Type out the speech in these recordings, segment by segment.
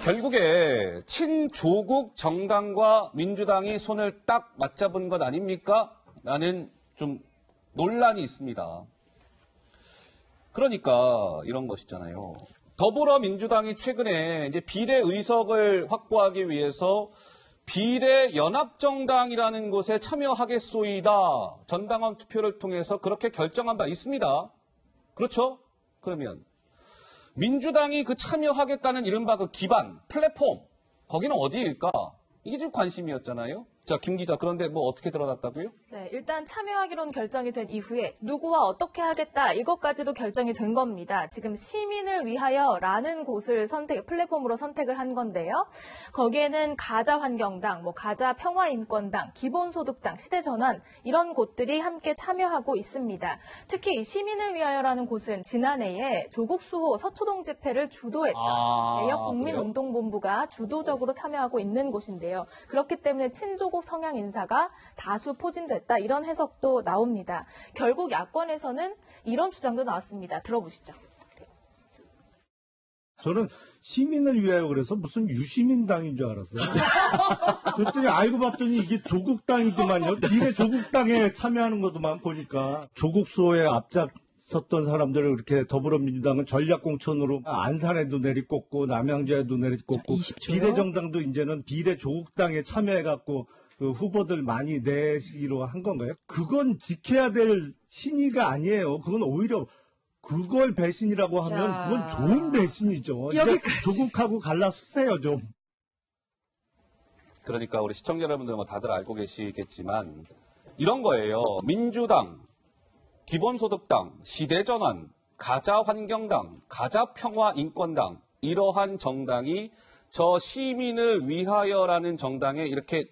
결국에 친조국 정당과 민주당이 손을 딱 맞잡은 것 아닙니까? 라는 좀 논란이 있습니다. 그러니까 이런 것이잖아요. 더불어민주당이 최근에 이제 비례 의석을 확보하기 위해서 비례 연합정당이라는 곳에 참여하겠소이다. 전당원 투표를 통해서 그렇게 결정한 바 있습니다. 그렇죠? 그러면 민주당이 그 참여하겠다는 이른바 그 기반, 플랫폼, 거기는 어디일까? 이게 지금 관심이었잖아요. 자, 김 기자, 그런데 뭐 어떻게 드러났다고요? 네, 일단 참여하기로는 결정이 된 이후에 누구와 어떻게 하겠다 이것까지도 결정이 된 겁니다. 지금 시민을 위하여라는 곳을 플랫폼으로 선택을 한 건데요. 거기에는 가자환경당, 가자평화인권당, 기본소득당, 시대전환 이런 곳들이 함께 참여하고 있습니다. 특히 이 시민을 위하여라는 곳은 지난해에 조국 수호 서초동 집회를 주도했던 개혁국민운동본부가 주도적으로 참여하고 있는 곳인데요. 그렇기 때문에 친조국 성향 인사가 다수 포진됐다 이런 해석도 나옵니다. 결국 야권에서는 이런 주장도 나왔습니다. 들어보시죠. 저는 시민을 위하여 그래서 무슨 유시민당인 줄 알았어요. 그랬더니 알고 봤더니 이게 조국당이더만요. 비례 조국당에 참여하는 것도만 보니까 조국 수호에 앞장섰던 사람들을 이렇게 더불어민주당은 전략공천으로 안산에도 내리꽂고 남양주에도 내리꽂고 비례정당도 이제는 비례 조국당에 참여해갖고 그 후보들 많이 내시기로 한 건가요? 그건 지켜야 될 신의가 아니에요. 그건 오히려 그걸 배신이라고 하면 그건 좋은 배신이죠. 이제 조국하고 갈라서세요 좀. 그러니까 우리 시청자 여러분들 뭐 다들 알고 계시겠지만 이런 거예요. 민주당, 기본소득당, 시대전환, 가자환경당, 가자평화인권당 이러한 정당이 저 시민을 위하여라는 정당에 이렇게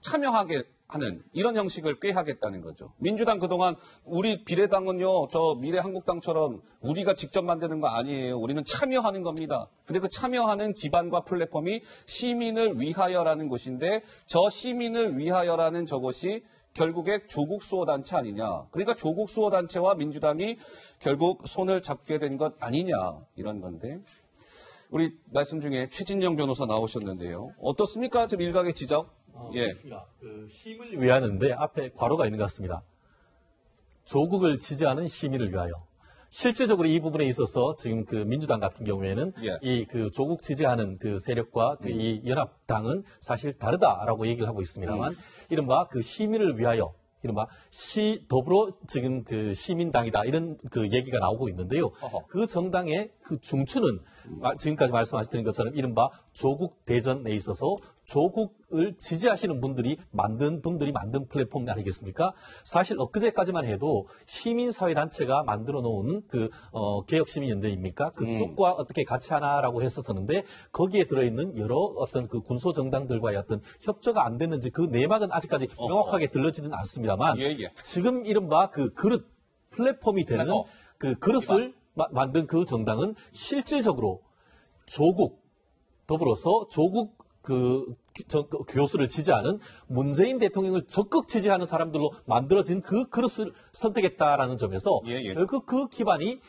참여하게 하는 이런 형식을 꾀하겠다는 거죠. 민주당 그동안 우리 비례당은요, 저 미래한국당처럼 우리가 직접 만드는 거 아니에요. 우리는 참여하는 겁니다. 근데 그 참여하는 기반과 플랫폼이 시민을 위하여라는 곳인데 저 시민을 위하여라는 저것이 결국에 조국 수호 단체 아니냐. 그러니까 조국 수호 단체와 민주당이 결국 손을 잡게 된 것 아니냐 이런 건데. 우리 말씀 중에 최진영 변호사 나오셨는데요. 어떻습니까? 지금 일각의 지적? 그렇습니다. 그 힘을 위하는데 앞에 괄호가 있는 것 같습니다. 조국을 지지하는 시민을 위하여. 실질적으로 이 부분에 있어서 지금 그 민주당 같은 경우에는 이 그 조국 지지하는 그 세력과 그 이 연합당은 사실 다르다라고 얘기를 하고 있습니다만 이른바 그 시민을 위하여 이른바 더불어 지금 그 시민당이다 이런 그 얘기가 나오고 있는데요. 그 정당의 그 중추는 지금까지 말씀하셨던 것처럼 이른바 조국 대전에 있어서 조국을 지지하시는 분들이 만든 플랫폼 아니겠습니까? 사실 엊그제까지만 해도 시민사회단체가 만들어 놓은 그 개혁시민연대입니까? 그쪽과 어떻게 같이 하나라고 했었는데 거기에 들어있는 여러 어떤 그 군소정당들과의 어떤 협조가 안 됐는지 그 내막은 아직까지 명확하게 들려지는 않습니다만 지금 이른바 그 그릇 플랫폼이 되는 그 그릇을 만든 그 정당은 실질적으로 조국 더불어서 조국 교수를 지지하는 문재인 대통령을 적극 지지하는 사람들로 만들어진 그 그릇을 선택했다라는 점에서 결국 그 기반이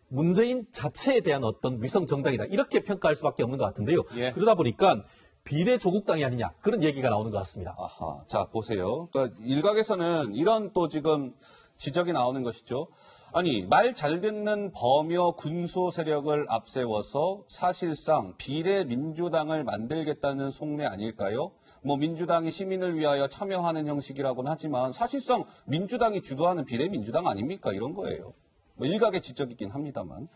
문재인 자체에 대한 어떤 위성 정당이다 이렇게 평가할 수밖에 없는 것 같은데요. 그러다 보니까 비례 조국당이 아니냐 그런 얘기가 나오는 것 같습니다. 아하, 자 보세요. 그러니까 일각에서는 이런 또 지금 지적이 나오는 것이죠. 아니 말 잘 듣는 범여 군소 세력을 앞세워서 사실상 비례 민주당을 만들겠다는 속내 아닐까요? 뭐 민주당이 시민을 위하여 참여하는 형식이라고는 하지만 사실상 민주당이 주도하는 비례 민주당 아닙니까? 이런 거예요. 뭐 일각의 지적이긴 합니다만.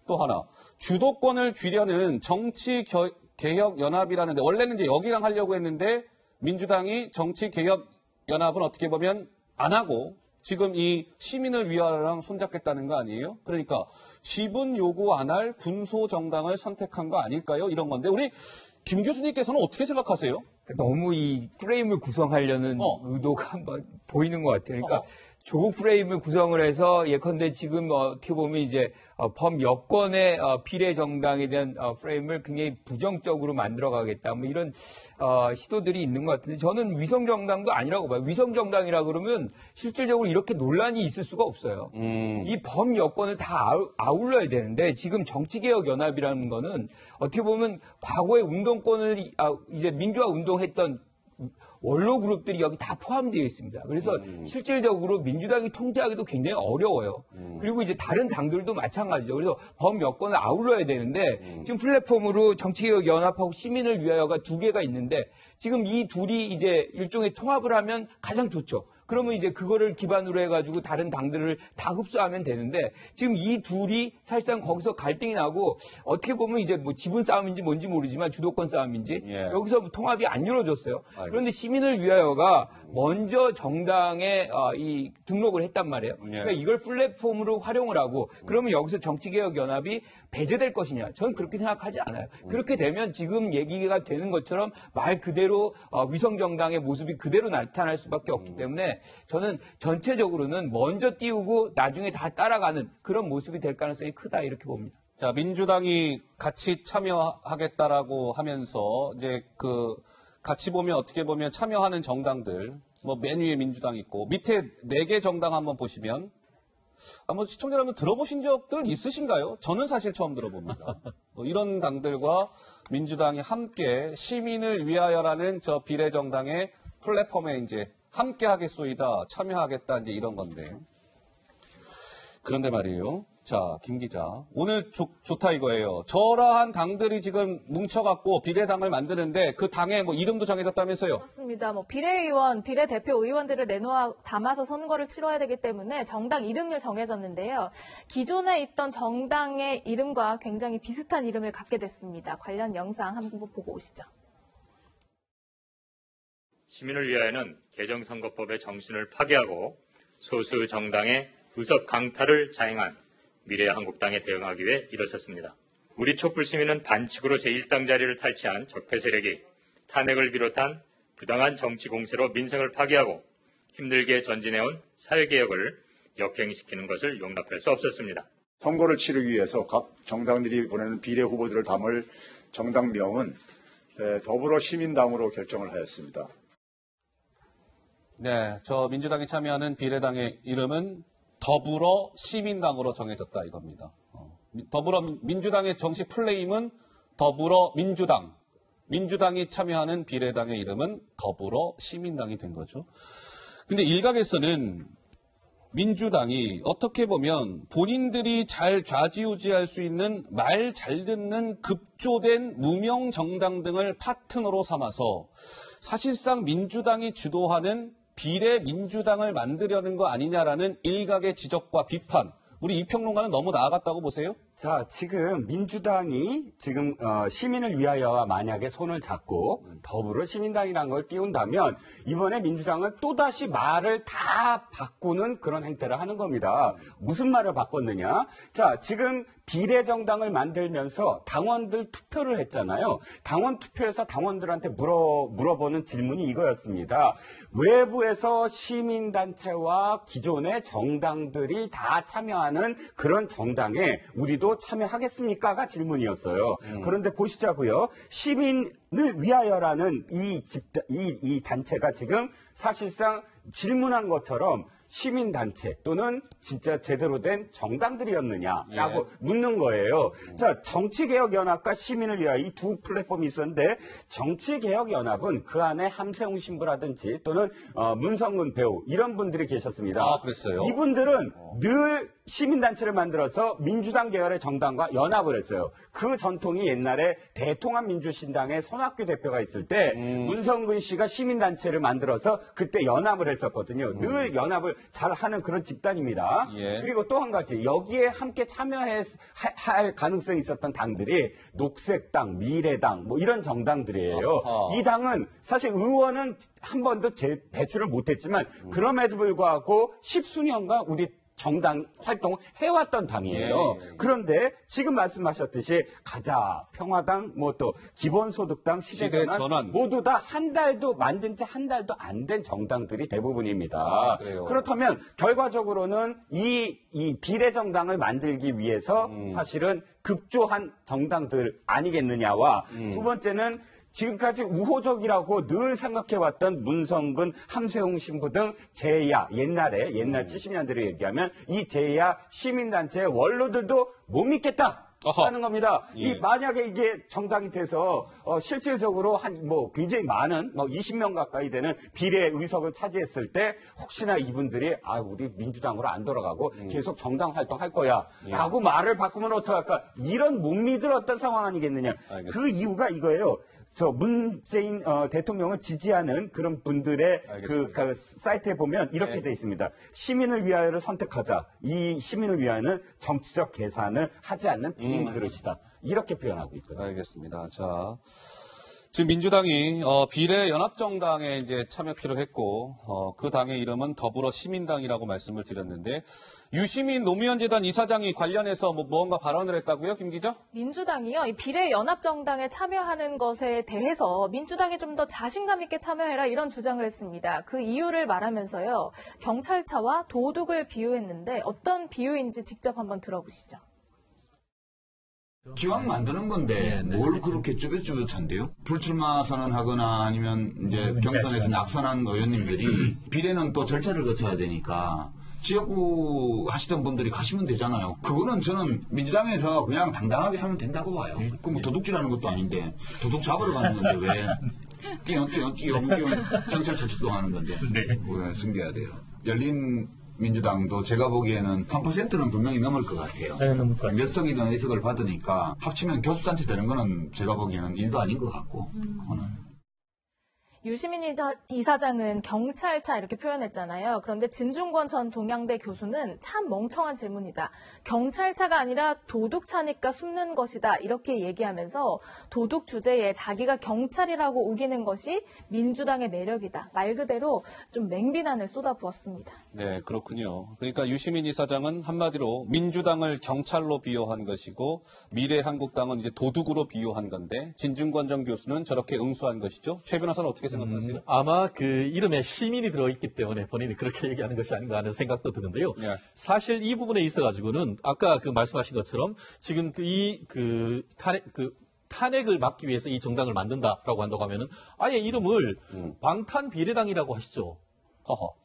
또 하나 주도권을 쥐려는 정치개혁연합이라는데 원래는 이제 여기랑 하려고 했는데 민주당이 정치개혁연합은 어떻게 보면 안 하고 지금 이 시민을 위하여랑 손잡겠다는 거 아니에요? 그러니까 지분 요구 안 할 군소정당을 선택한 거 아닐까요? 이런 건데 우리 김 교수님께서는 어떻게 생각하세요? 너무 이 프레임을 구성하려는 의도가 한번 보이는 것 같아요. 그러니까 조국 프레임을 구성을 해서 예컨대 지금 어떻게 보면 이제 범여권의 비례정당에 대한 프레임을 굉장히 부정적으로 만들어가겠다 뭐 이런 시도들이 있는 것 같은데 저는 위성정당도 아니라고 봐요. 위성정당이라 그러면 실질적으로 이렇게 논란이 있을 수가 없어요. 이 범여권을 다 아울러야 되는데 지금 정치개혁연합이라는 거는 어떻게 보면 과거의 운동권을 이제 민주화 운동했던 원로 그룹들이 여기 다 포함되어 있습니다. 그래서 실질적으로 민주당이 통제하기도 굉장히 어려워요. 그리고 이제 다른 당들도 마찬가지죠. 그래서 범여권을 아울러야 되는데 지금 플랫폼으로 정치개혁연합하고 시민을 위하여가 두 개가 있는데 지금 이 둘이 이제 일종의 통합을 하면 가장 좋죠. 그러면 이제 그거를 기반으로 해가지고 다른 당들을 다 흡수하면 되는데 지금 이 둘이 사실상 거기서 갈등이 나고 어떻게 보면 이제 뭐 지분 싸움인지 뭔지 모르지만 주도권 싸움인지 여기서 통합이 안 이루어졌어요. 그런데 시민을 위하여가 먼저 정당에 이 등록을 했단 말이에요. 그러니까 이걸 플랫폼으로 활용을 하고 그러면 여기서 정치개혁연합이 배제될 것이냐? 저는 그렇게 생각하지 않아요. 그렇게 되면 지금 얘기가 되는 것처럼 말 그대로 위성정당의 모습이 그대로 나타날 수밖에 없기 때문에 저는 전체적으로는 먼저 띄우고 나중에 다 따라가는 그런 모습이 될 가능성이 크다 이렇게 봅니다. 자, 민주당이 같이 참여하겠다라고 하면서 이제 같이 보면 어떻게 보면 참여하는 정당들 뭐 맨 위에 민주당 있고 밑에 4개 정당 한번 보시면 뭐 시청자 여러분 들어보신 적들 있으신가요? 저는 사실 처음 들어봅니다. 이런 당들과 민주당이 함께 시민을 위하여라는 저 비례정당의 플랫폼에 이제 함께 하겠소이다, 참여하겠다, 이제 이런 건데. 그런데 말이에요. 자, 김 기자. 오늘 좋다 이거예요. 저러한 당들이 지금 뭉쳐갖고 비례당을 만드는데 그 당의 뭐 이름도 정해졌다면서요? 그렇습니다. 뭐 비례의원, 비례대표 의원들을 담아서 선거를 치러야 되기 때문에 정당 이름을 정해졌는데요. 기존에 있던 정당의 이름과 굉장히 비슷한 이름을 갖게 됐습니다. 관련 영상 한번 보고 오시죠. 시민을 위하여는 개정선거법의 정신을 파괴하고 소수 정당의 의석 강탈을 자행한 미래한국당에 대응하기 위해 일어섰습니다. 우리 촛불 시민은 반칙으로 제1당 자리를 탈취한 적폐 세력이 탄핵을 비롯한 부당한 정치 공세로 민생을 파괴하고 힘들게 전진해온 사회개혁을 역행시키는 것을 용납할 수 없었습니다. 선거를 치르기 위해서 각 정당들이 보내는 비례 후보들을 담을 정당명은 더불어시민당으로 결정을 하였습니다. 네, 저 민주당이 참여하는 비례당의 이름은 더불어시민당으로 정해졌다 이겁니다. 민주당의 정식 플레임은 더불어민주당. 민주당이 참여하는 비례당의 이름은 더불어시민당이 된 거죠. 근데 일각에서는 민주당이 어떻게 보면 본인들이 잘 좌지우지할 수 있는 말 잘 듣는 급조된 무명 정당 등을 파트너로 삼아서 사실상 민주당이 주도하는 비례 민주당을 만들려는 거 아니냐라는 일각의 지적과 비판. 우리 이 평론가는 너무 나아갔다고 보세요? 자, 지금 민주당이 지금 시민을 위하여와 만약에 손을 잡고 더불어 시민당이라는 걸 띄운다면 이번에 민주당은 또다시 말을 다 바꾸는 그런 행태를 하는 겁니다. 무슨 말을 바꿨느냐? 자, 지금 비례정당을 만들면서 당원들 투표를 했잖아요. 당원 투표에서 당원들한테 물어보는 질문이 이거였습니다. 외부에서 시민단체와 기존의 정당들이 다 참여하는 그런 정당에 우리도 참여하겠습니까가 질문이었어요. 그런데 보시자고요. 시민을 위하여라는 이 단체가 지금 사실상 질문한 것처럼 시민단체 또는 진짜 제대로 된 정당들이었느냐라고 묻는 거예요. 자, 정치개혁연합과 시민을 위하여 이 두 플랫폼이 있었는데 정치개혁연합은 그 안에 함세웅 신부라든지 또는 문성근 배우 이런 분들이 계셨습니다. 아, 그랬어요? 이분들은 늘 시민단체를 만들어서 민주당 계열의 정당과 연합을 했어요. 그 전통이 옛날에 대통합민주신당의 손학규 대표가 있을 때 문성근 씨가 시민단체를 만들어서 그때 연합을 했었거든요. 늘 연합을 잘 하는 그런 집단입니다. 그리고 또 한 가지 여기에 함께 참여할 가능성이 있었던 당들이 녹색당, 미래당 뭐 이런 정당들이에요. 이 당은 사실 의원은 한 번도 배출을 못했지만 그럼에도 불구하고 10수년간 우리 정당 활동을 해왔던 당이에요. 예. 그런데 지금 말씀하셨듯이 가자, 평화당, 뭐 또 기본소득당, 시대전환 시대전환. 모두 다 한 달도 만든 지 한 달도 안 된 정당들이 대부분입니다. 그래요? 그렇다면 결과적으로는 이 비례정당을 만들기 위해서 사실은 급조한 정당들 아니겠느냐와 두 번째는 지금까지 우호적이라고 늘 생각해왔던 문성근, 함세웅 신부 등 제야, 옛날 70년대를 얘기하면 이 제야 시민단체의 원로들도 못 믿겠다. 하는 겁니다. 예. 만약에 이게 정당이 돼서 실질적으로 굉장히 많은 20명 가까이 되는 비례 의석을 차지했을 때 혹시나 이분들이 우리 민주당으로 안 돌아가고 계속 정당 활동할 거야라고 말을 바꾸면 어떡할까? 이런 못 믿을 어떤 상황 아니겠느냐? 알겠습니다. 그 이유가 이거예요. 문재인 대통령을 지지하는 그런 분들의 그 사이트에 보면 이렇게 돼 있습니다. 시민을 위하여를 선택하자. 이 시민을 위하여는 정치적 계산을 하지 않는 빈 그릇이다. 이렇게 표현하고 있거든요. 알겠습니다. 자, 지금 민주당이 비례연합정당에 이제 참여키로 했고 그 당의 이름은 더불어시민당이라고 말씀을 드렸는데 유시민 노무현재단 이사장이 관련해서 무언가 발언을 했다고요, 김 기자? 민주당이요, 이 비례연합정당에 참여하는 것에 대해서 민주당이 좀 더 자신감 있게 참여해라 이런 주장을 했습니다. 그 이유를 말하면서요, 경찰차와 도둑을 비유했는데 어떤 비유인지 직접 한번 들어보시죠. 기왕 만드는 건데 뭘 그렇게 쭈뼛쭈뼛한데요? 불출마 선언하거나 아니면 이제 경선에서 낙선한 의원님들이 비례는 또 절차를 거쳐야 되니까 지역구 하시던 분들이 가시면 되잖아요. 그거는 저는 민주당에서 그냥 당당하게 하면 된다고 봐요. 그 뭐 도둑질하는 것도 아닌데 도둑 잡으러 가는 건데 왜 뛰어 경찰차 출동하는 건데 왜 숨겨야 돼요? 열린 민주당도 제가 보기에는 3%는 분명히 넘을 것 같아요. 네, 넘을 것 같아요. 몇 석이든 의석을 받으니까 합치면 교수단체 되는 거는 제가 보기에는 일도 아닌 것 같고 그거는. 유시민 이사장은 경찰차 이렇게 표현했잖아요. 그런데 진중권 전 동양대 교수는 참 멍청한 질문이다. 경찰차가 아니라 도둑차니까 숨는 것이다. 이렇게 얘기하면서 도둑 주제에 자기가 경찰이라고 우기는 것이 민주당의 매력이다. 말 그대로 좀 맹비난을 쏟아부었습니다. 네, 그렇군요. 그러니까 유시민 이사장은 한마디로 민주당을 경찰로 비유한 것이고 미래한국당은 이제 도둑으로 비유한 건데 진중권 전 교수는 저렇게 응수한 것이죠. 최 변호사는 어떻게 생각하세요? 아마 그 이름에 시민이 들어있기 때문에 본인이 그렇게 얘기하는 것이 아닌가 하는 생각도 드는데요. 예. 사실 이 부분에 있어가지고는 아까 그 말씀하신 것처럼 지금 탄핵을 막기 위해서 이 정당을 만든다라고 한다고 하면은 아예 이름을 방탄 비례당이라고 하시죠.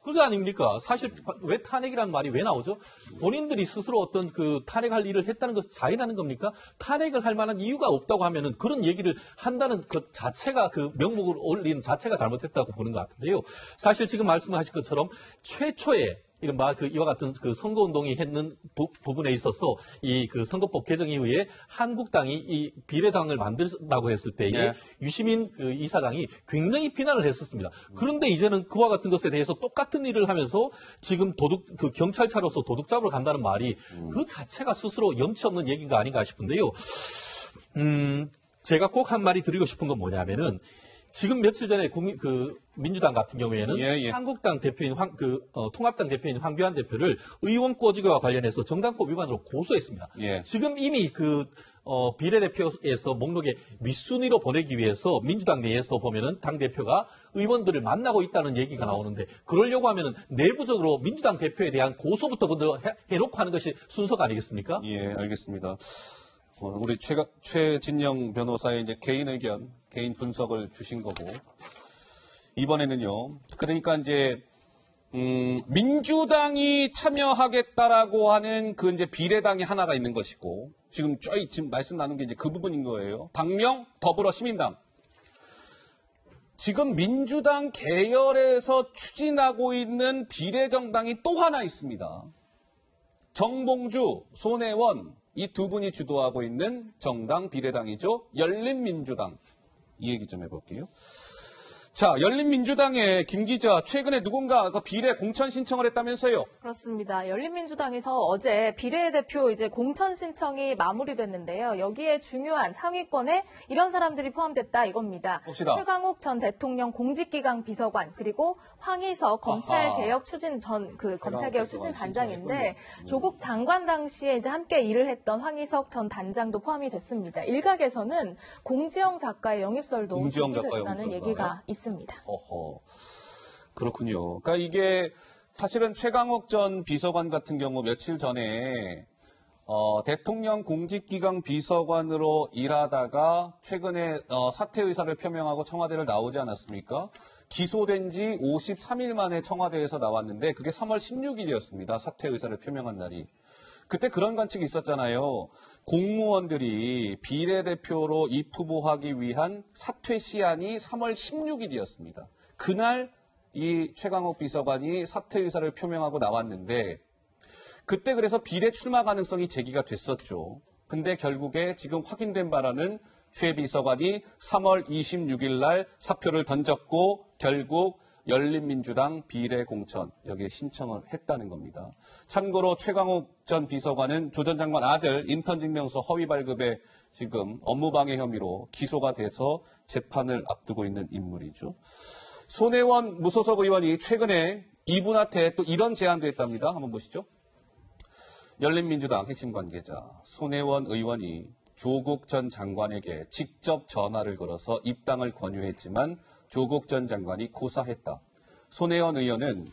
그게 아닙니까? 사실 왜 탄핵이라는 말이 왜 나오죠? 본인들이 스스로 어떤 그 탄핵할 일을 했다는 것을 자인하는 겁니까? 탄핵을 할 만한 이유가 없다고 하면은 그런 얘기를 한다는 것 자체가 그 명목을 올린 자체가 잘못했다고 보는 것 같은데요. 사실 지금 말씀하신 것처럼 최초에 이른바 이와 같은 그 선거운동이 했는 부분에 있어서 이 그 선거법 개정 이후에 한국당이 이 비례당을 만든다고 했을 때에 네. 유시민 그 이사장이 굉장히 비난을 했었습니다. 그런데 이제는 그와 같은 것에 대해서 똑같은 일을 하면서 지금 경찰차로서 도둑 잡으러 간다는 말이 그 자체가 스스로 염치 없는 얘기가 아닌가 싶은데요. 제가 꼭 한 마디 드리고 싶은 건 뭐냐면은 지금 며칠 전에 민주당 같은 경우에는 한국당 대표인 통합당 대표인 황교안 대표를 의원 꼬지기와 관련해서 정당법 위반으로 고소했습니다. 지금 이미 비례대표에서 목록에 윗순위로 보내기 위해서 민주당 내에서 보면은 당 대표가 의원들을 만나고 있다는 얘기가 나오는데 그러려고 하면은 내부적으로 민주당 대표에 대한 고소부터 먼저 해놓고 하는 것이 순서가 아니겠습니까? 예, 알겠습니다. 우리 최진영 변호사의 이제 개인 의견, 개인 분석을 주신 거고 이번에는요. 그러니까 이제 민주당이 참여하겠다라고 하는 그 이제 비례당이 하나가 있는 것이고 지금 말씀 나눈 게 이제 그 부분인 거예요. 당명 더불어시민당. 지금 민주당 계열에서 추진하고 있는 비례정당이 또 하나 있습니다. 정봉주, 손혜원 이 두 분이 주도하고 있는 정당 비례당이죠. 열린민주당. 이 얘기 좀 해볼게요. 자, 열린민주당의 김 기자, 최근에 누군가가 비례 공천 신청을 했다면서요? 그렇습니다. 열린민주당에서 어제 비례대표 이제 공천 신청이 마무리됐는데요. 여기에 중요한 상위권에 이런 사람들이 포함됐다 이겁니다. 봅시다. 최강욱 전 대통령 공직기강 비서관, 그리고 황희석 검찰개혁 추진 검찰개혁 추진 단장인데 조국 장관 당시에 이제 함께 일을 했던 황희석 전 단장도 포함이 됐습니다. 일각에서는 공지영 작가의 영입설도 제기됐다는 얘기가 있습니다. 어허, 그렇군요. 그러니까 이게 사실은 최강욱 전 비서관 같은 경우 며칠 전에 대통령 공직기강 비서관으로 일하다가 최근에 사퇴 의사를 표명하고 청와대를 나오지 않았습니까? 기소된 지 53일 만에 청와대에서 나왔는데 그게 3월 16일이었습니다. 사퇴 의사를 표명한 날이. 그때 그런 관측이 있었잖아요. 공무원들이 비례대표로 입후보하기 위한 사퇴 시한이 3월 16일이었습니다. 그날 이 최강욱 비서관이 사퇴 의사를 표명하고 나왔는데 그때 그래서 비례 출마 가능성이 제기가 됐었죠. 근데 결국에 지금 확인된 바라는 최 비서관이 3월 26일 날 사표를 던졌고 결국 열린민주당 비례 공천 여기에 신청을 했다는 겁니다. 참고로 최강욱 전 비서관은 조 전 장관 아들 인턴 증명서 허위 발급에 지금 업무방해 혐의로 기소가 돼서 재판을 앞두고 있는 인물이죠. 손혜원 무소속 의원이 최근에 이분한테 또 이런 제안도 했답니다. 한번 보시죠. 열린민주당 핵심 관계자 손혜원 의원이 조국 전 장관에게 직접 전화를 걸어서 입당을 권유했지만 조국 전 장관이 고사했다. 손혜원 의원은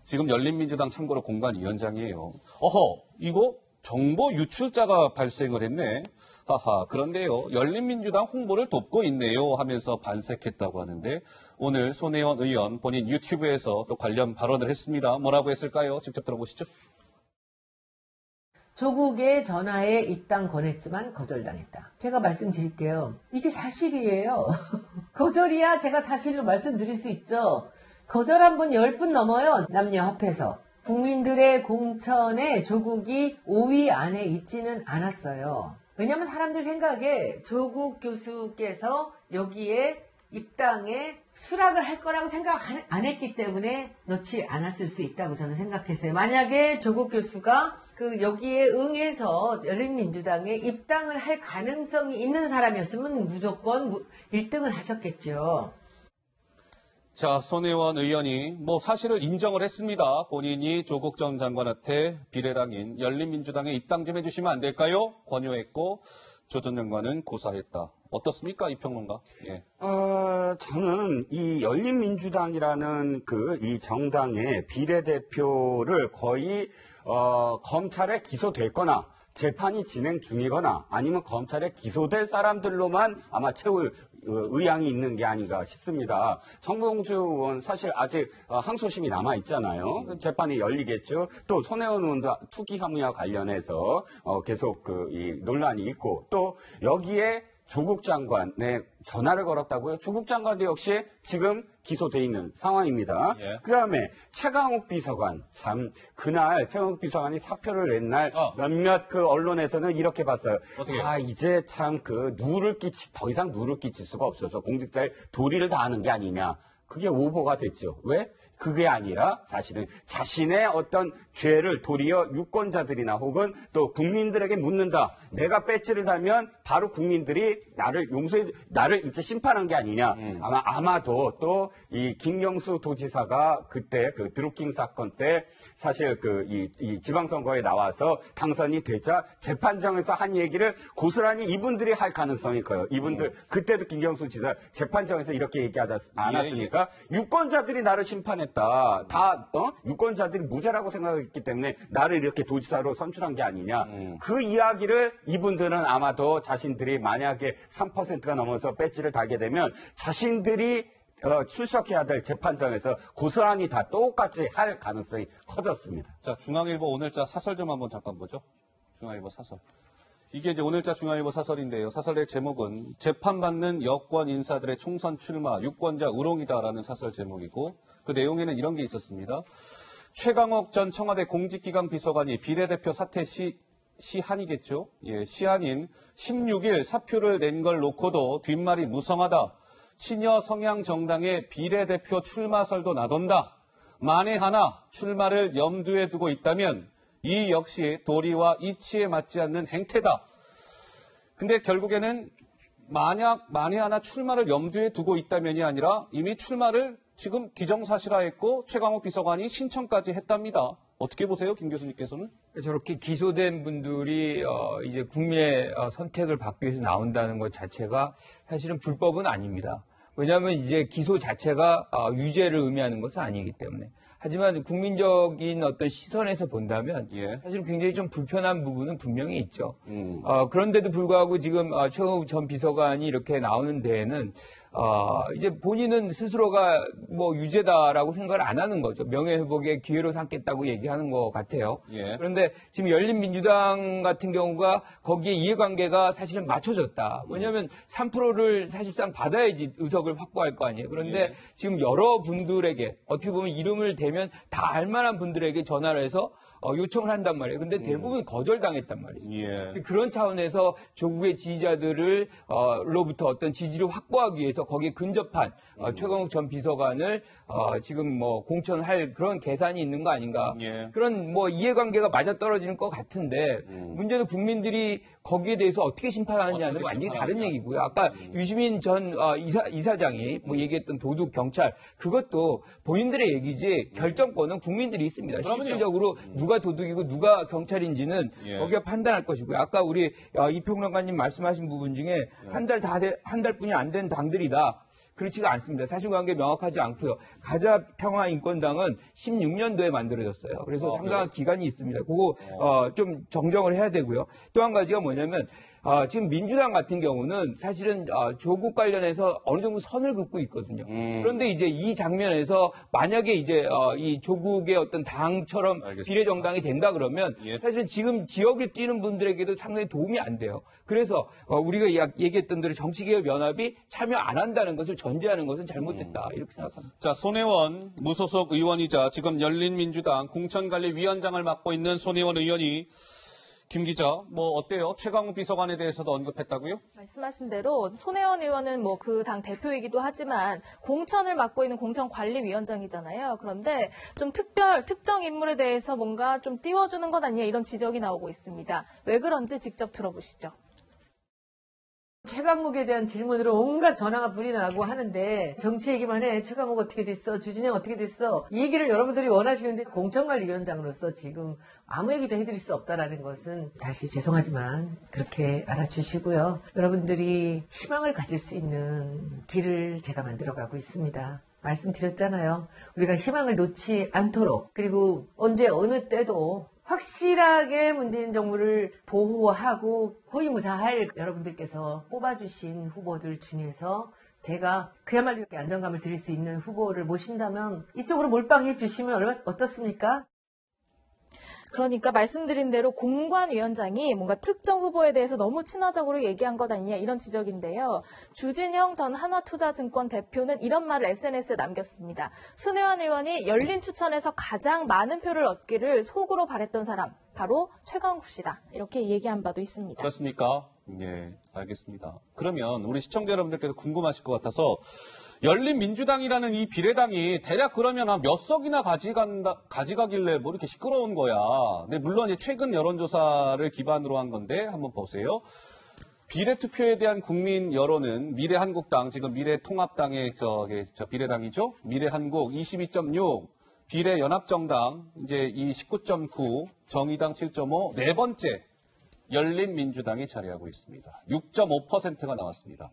지금 열린민주당 참고로 공관위원장이에요. 어허, 이거 정보 유출자가 발생을 했네. 하하, 그런데요. 열린민주당 홍보를 돕고 있네요 하면서 반색했다고 하는데 오늘 손혜원 의원 본인 유튜브에서 또 관련 발언을 했습니다. 뭐라고 했을까요? 직접 들어보시죠. 조국의 전화에 입당 권했지만 거절당했다. 제가 말씀드릴게요. 이게 사실이에요. 거절이야 제가 사실로 말씀드릴 수 있죠. 거절한 분 10분 넘어요. 남녀 합해서. 국민들의 공천에 조국이 5위 안에 있지는 않았어요. 왜냐하면 사람들 생각에 조국 교수께서 여기에 입당에 수락을 할 거라고 생각 안 했기 때문에 넣지 않았을 수 있다고 저는 생각했어요. 만약에 조국 교수가 여기에 응해서 열린민주당에 입당을 할 가능성이 있는 사람이었으면 무조건 1등을 하셨겠죠. 자, 손혜원 의원이 사실을 인정을 했습니다. 본인이 조국 전 장관한테 비례당인 열린민주당에 입당 좀 해주시면 안 될까요? 권유했고 조 전 장관은 고사했다. 어떻습니까, 이 평론가? 예. 저는 이 열린민주당이라는 이 정당의 비례대표를 거의 검찰에 기소됐거나 재판이 진행 중이거나 아니면 검찰에 기소될 사람들로만 아마 채울 의향이 있는 게 아닌가 싶습니다. 정봉주 의원 사실 아직 항소심이 남아 있잖아요. 재판이 열리겠죠. 또 손혜원 의원도 투기 혐의와 관련해서 계속 이 논란이 있고 또 여기에 조국 장관에 전화를 걸었다고요. 조국 장관도 역시 지금 기소돼 있는 상황입니다. 예. 그다음에 최강욱 비서관 그날 최강욱 비서관이 사표를 낸 날 몇몇 언론에서는 이렇게 봤어요. 어떻게? 이제 참 더 이상 누를 끼칠 수가 없어서 공직자의 도리를 다하는 게 아니냐. 그게 오보가 됐죠. 왜? 그게 아니라 사실은 자신의 어떤 죄를 도리어 유권자들이나 혹은 또 국민들에게 묻는다. 내가 배지를 달면 바로 국민들이 나를 이제 심판한 게 아니냐. 아마도 또 이 김경수 도지사가 그때 드루킹 사건 때 사실 이 지방선거에 나와서 당선이 되자 재판정에서 한 얘기를 고스란히 이분들이 할 가능성이 커요. 이분들 그때도 김경수 지사 재판정에서 이렇게 얘기하지 않았습니까? 유권자들이 나를 심판했다. 유권자들이 무죄라고 생각했기 때문에 나를 이렇게 도지사로 선출한 게 아니냐. 그 이야기를 이분들은 아마도 자신들이 만약에 3%가 넘어서 배지를 달게 되면 자신들이 출석해야 될 재판정에서 고스란히 다 똑같이 할 가능성이 커졌습니다. 자, 중앙일보 오늘자 사설 좀 한번 잠깐 보죠. 중앙일보 사설. 이게 이제 오늘자 중앙일보 사설인데요. 사설의 제목은 재판받는 여권 인사들의 총선 출마, 유권자 우롱이다라는 사설 제목이고 그 내용에는 이런 게 있었습니다. 최강욱 전 청와대 공직기강 비서관이 비례대표 사퇴 시한이겠죠. 예, 시한인 16일 사표를 낸 걸 놓고도 뒷말이 무성하다. 친여 성향 정당의 비례대표 출마설도 나돈다. 만에 하나 출마를 염두에 두고 있다면 이 역시 도리와 이치에 맞지 않는 행태다. 근데 결국에는 만에 하나 출마를 염두에 두고 있다면이 아니라 이미 출마를 지금 기정사실화했고 최강욱 비서관이 신청까지 했답니다. 어떻게 보세요, 김 교수님께서는? 저렇게 기소된 분들이 이제 국민의 선택을 받기 위해서 나온다는 것 자체가 사실은 불법은 아닙니다. 왜냐하면 이제 기소 자체가 유죄를 의미하는 것은 아니기 때문에. 하지만 국민적인 어떤 시선에서 본다면 사실 굉장히 좀 불편한 부분은 분명히 있죠. 그런데도 불구하고 지금 최강욱 전 비서관이 이렇게 나오는 데에는 이제 본인은 스스로가 뭐 유죄다라고 생각을 안 하는 거죠. 명예회복의 기회로 삼겠다고 얘기하는 것 같아요. 그런데 지금 열린민주당 같은 경우가 거기에 이해관계가 사실은 맞춰졌다. 왜냐하면 3%를 사실상 받아야지 의석을 확보할 거 아니에요. 그런데 지금 여러 분들에게 어떻게 보면 이름을 대면 다 알만한 분들에게 전화를 해서 요청을 한단 말이에요. 근데 대부분 거절당했단 말이죠. 그런 차원에서 조국의 지지자들을 로부터 어떤 지지를 확보하기 위해서 거기에 근접한 최강욱 전 비서관을 지금 뭐 공천할 그런 계산이 있는 거 아닌가. 그런 뭐 이해관계가 맞아떨어지는 것 같은데 문제는 국민들이 거기에 대해서 어떻게 심판하느냐는 완전히 다른 얘기고요. 아까 유시민 전 이사장이 뭐 얘기했던 도둑 경찰 그것도 본인들의 얘기지 결정권은 국민들이 있습니다. 실질적으로 누가 도둑이고 누가 경찰인지는 거기가 판단할 것이고요. 아까 우리 이평론가님 말씀하신 부분 중에 한 달뿐이 안 된 당들이다. 그렇지가 않습니다. 사실관계 명확하지 않고요. 가자평화인권당은 16년도에 만들어졌어요. 그래서 상당한 기간이 있습니다. 그거 좀 정정을 해야 되고요. 또 한 가지가 뭐냐면 지금 민주당 같은 경우는 사실은 조국 관련해서 어느 정도 선을 긋고 있거든요. 그런데 이제 이 장면에서 만약에 이제 이 조국의 어떤 당처럼 비례정당이 된다 그러면 사실 지금 지역을 뛰는 분들에게도 상당히 도움이 안 돼요. 그래서 우리가 얘기했던 대로 정치개혁연합이 참여 안 한다는 것을 전제하는 것은 잘못됐다. 이렇게 생각합니다. 자, 손혜원 무소속 의원이자 지금 열린민주당 공천관리위원장을 맡고 있는 손혜원 의원이 김 기자, 뭐 어때요? 최강욱 비서관에 대해서도 언급했다고요? 말씀하신 대로 손혜원 의원은 뭐 그 당 대표이기도 하지만 공천을 맡고 있는 공천관리위원장이잖아요. 그런데 좀 특정 인물에 대해서 뭔가 좀 띄워주는 것 아니냐 이런 지적이 나오고 있습니다. 왜 그런지 직접 들어보시죠. 최강욱에 대한 질문으로 온갖 전화가 불이 나고 하는데 정치 얘기만 해. 최강욱 어떻게 됐어? 주진영 어떻게 됐어? 이 얘기를 여러분들이 원하시는데 공천관리위원장으로서 지금 아무 얘기도 해드릴 수 없다라는 것은 다시 죄송하지만 그렇게 알아주시고요. 여러분들이 희망을 가질 수 있는 길을 제가 만들어가고 있습니다. 말씀드렸잖아요. 우리가 희망을 놓지 않도록 그리고 언제 어느 때도 확실하게 문재인 정부를 보호하고 호위무사할 여러분들께서 뽑아주신 후보들 중에서 제가 그야말로 이렇게 안정감을 드릴 수 있는 후보를 모신다면 이쪽으로 몰빵해 주시면 어떻습니까? 그러니까 말씀드린 대로 공관위원장이 뭔가 특정 후보에 대해서 너무 친화적으로 얘기한 것 아니냐 이런 지적인데요. 주진형 전 한화투자증권 대표는 이런 말을 SNS에 남겼습니다. 손혜원 의원이 열린 추천에서 가장 많은 표를 얻기를 속으로 바랬던 사람 바로 최강욱 씨다. 이렇게 얘기한 바도 있습니다. 그렇습니까? 네, 알겠습니다. 그러면 우리 시청자 여러분들께서 궁금하실 것 같아서 열린민주당이라는 이 비례당이 대략 그러면 한 몇 석이나 가져가길래 뭐 이렇게 시끄러운 거야. 근데 물론 최근 여론조사를 기반으로 한 건데 한번 보세요. 비례투표에 대한 국민 여론은 미래한국당, 지금 미래통합당의 비례당이죠. 미래한국 22.6, 비례연합정당 이제 이 19.9, 정의당 7.5, 네 번째 열린민주당이 자리하고 있습니다. 6.5%가 나왔습니다.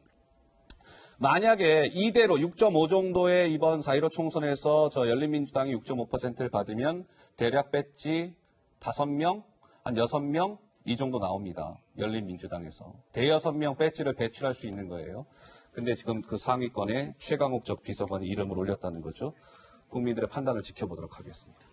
만약에 이대로 6.5 정도의 이번 4.15 총선에서 저 열린민주당이 6.5%를 받으면 대략 배지 5명, 한 6명 이 정도 나옵니다. 열린민주당에서. 대여섯 명 배지를 배출할 수 있는 거예요. 근데 지금 그 상위권에 최강욱 전 비서관이 이름을 올렸다는 거죠. 국민들의 판단을 지켜보도록 하겠습니다.